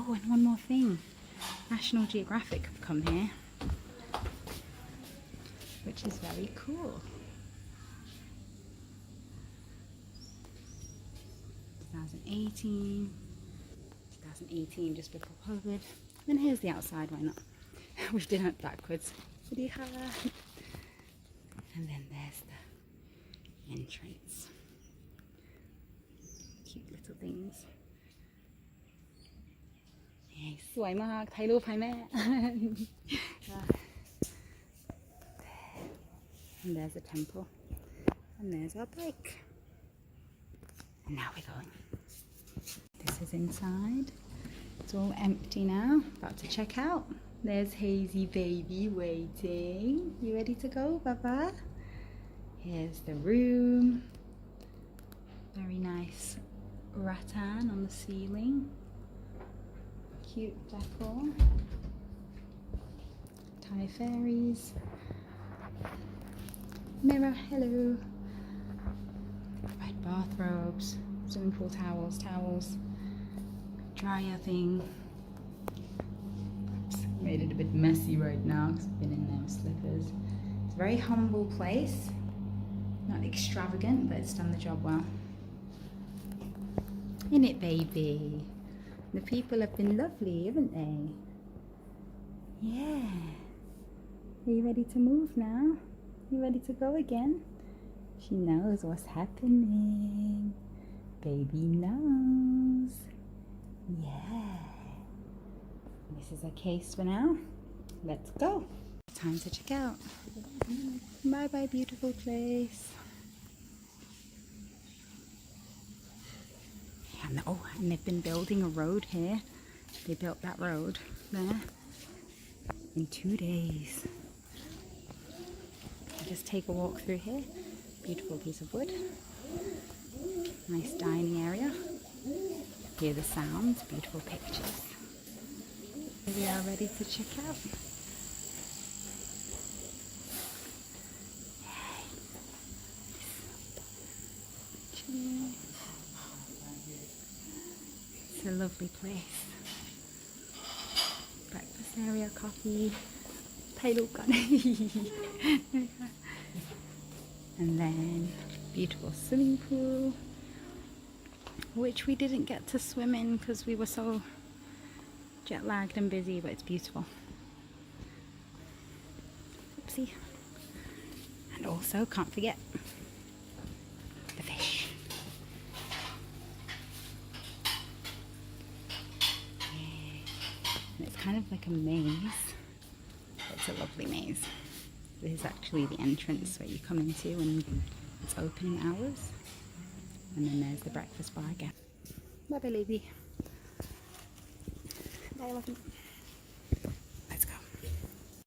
Oh, and one more thing. National Geographic have come here, which is very cool. 2018, just before COVID. Then here's the outside, why not? We've done it backwards. And then there's the entrance. Cute little things. Yay, สวยมากถ่ายรูปให้แม่ And there's a temple. And there's our bike. And now we're going. This is inside. It's all empty now. About to check out. There's Hazy baby waiting. You ready to go, Baba? Here's the room. Very nice rattan on the ceiling. Cute decor. Thai fairies. Mirror, hello. Red bathrobes. Swimming pool towels. Dryer thing. Oops, made it a bit messy right now because I've been in there with slippers. It's a very humble place. Not extravagant, but it's done the job well. Isn't it, baby? The people have been lovely, haven't they? Yeah. Are you ready to move now? You ready to go again? She knows what's happening. Baby knows. Yeah. This is a case for now. Let's go. Time to check out. Bye bye, beautiful place. And they've been building a road here. They built that road there in 2 days. Just take a walk through here. Beautiful piece of wood. Nice dining area. Hear the sounds, beautiful pictures. We are ready to check out. It's a lovely place. Breakfast area, coffee. And then beautiful swimming pool, which we didn't get to swim in because we were so jet lagged and busy, but it's beautiful. Oopsie. And also, can't forget the fish. And it's kind of like a maze. It's a lovely maze. This is actually the entrance where you come into when it's opening hours. And then there's the breakfast bar again. Bye bye, lady. Bye, love you.